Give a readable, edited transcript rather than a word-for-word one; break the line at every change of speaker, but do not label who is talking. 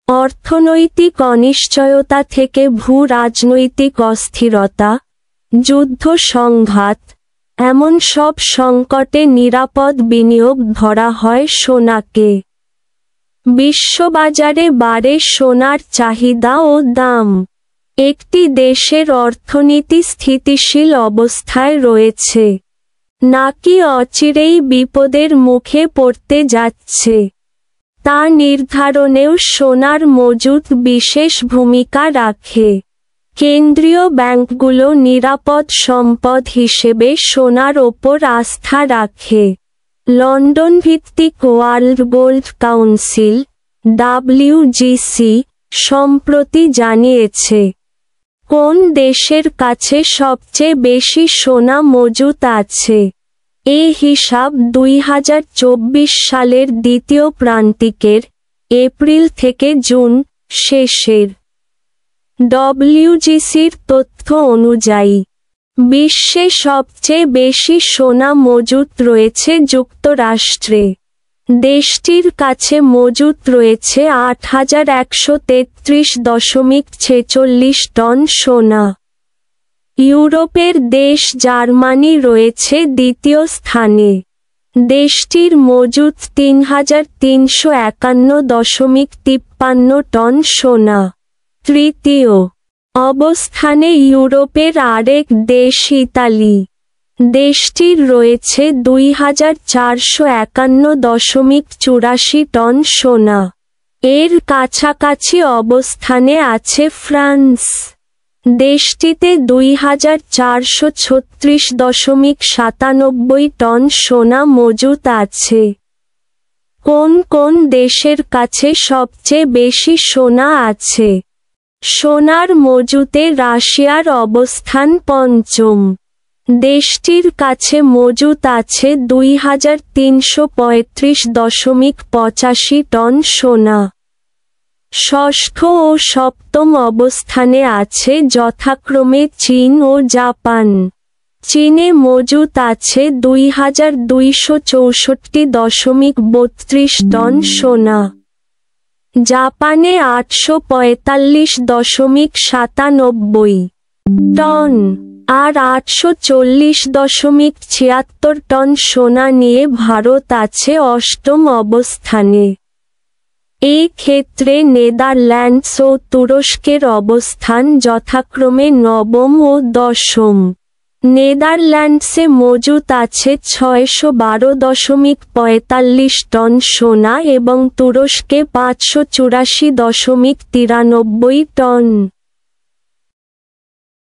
অর্থনৈতিক অনিশ্চয়তা থেকে ভূ-রাজনৈতিক অস্থিরতা, যুদ্ধ সংঘাত, এমন সব সংকটে নিরাপদ বিনিয়োগ ধরা হয় সোনাকে। বিশ্ববাজারে বাড়ে সোনার চাহিদা ও দাম। একটি দেশের অর্থনীতি স্থিতিশীল অবস্থায় রয়েছে, নাকি অচিরেই বিপদের মুখে পড়তে যাচ্ছে, তা নির্ধারণেও সোনার মজুত বিশেষ ভূমিকা রাখে। কেন্দ্রীয় ব্যাংকগুলো নিরাপদ সম্পদ হিসেবে সোনার ওপর আস্থা রাখে। লন্ডন ভিত্তিক ওয়ার্ল্ড গোল্ড কাউন্সিল (WGC) সম্প্রতি জানিয়েছে, কোন দেশের কাছে সবচেয়ে বেশি সোনা মজুত আছে। এ হিসাব 2024 সালের দ্বিতীয় প্রান্তিকের এপ্রিল থেকে জুন শেষের WGCর তথ্য অনুযায়ী বিশ্বে সবচেয়ে বেশি সোনা মজুত রয়েছে যুক্তরাষ্ট্রে। দেশটির কাছে মজুত রয়েছে 8133.46 টন সোনা। ইউরোপের দেশ জার্মানি রয়েছে দ্বিতীয় স্থানে। দেশটির মজুত 3351.53 টন সোনা। তৃতীয় অবস্থানে ইউরোপের আরেক দেশ ইতালি। দেশটির রয়েছে 2451.84 টন সোনা। এর কাছাকাছি অবস্থানে আছে ফ্রান্স। দেশটিতে 2436.97 টন সোনা মজুত আছে। কোন কোন দেশের কাছে সবচেয়ে বেশি সোনা আছে? সোনার মজুতে রাশিয়ার অবস্থান পঞ্চম। দেশটির কাছে মজুত আছে 2335.85 টন সোনা। ষষ্ঠ ও সপ্তম অবস্থানে আছে যথাক্রমে চীন ও জাপান। চীনে মজুত আছে 2264.32 টন সোনা। জাপানে 845.97 টন আর 840.76 টন সোনা নিয়ে ভারত আছে অষ্টম অবস্থানে। এই ক্ষেত্রে নেদারল্যান্ডস ও তুরস্কের অবস্থান যথাক্রমে নবম ও দশম। নেদারল্যান্ডসে মজুত আছে 612.45 টন সোনা এবং তুরস্কে 584.93 টন।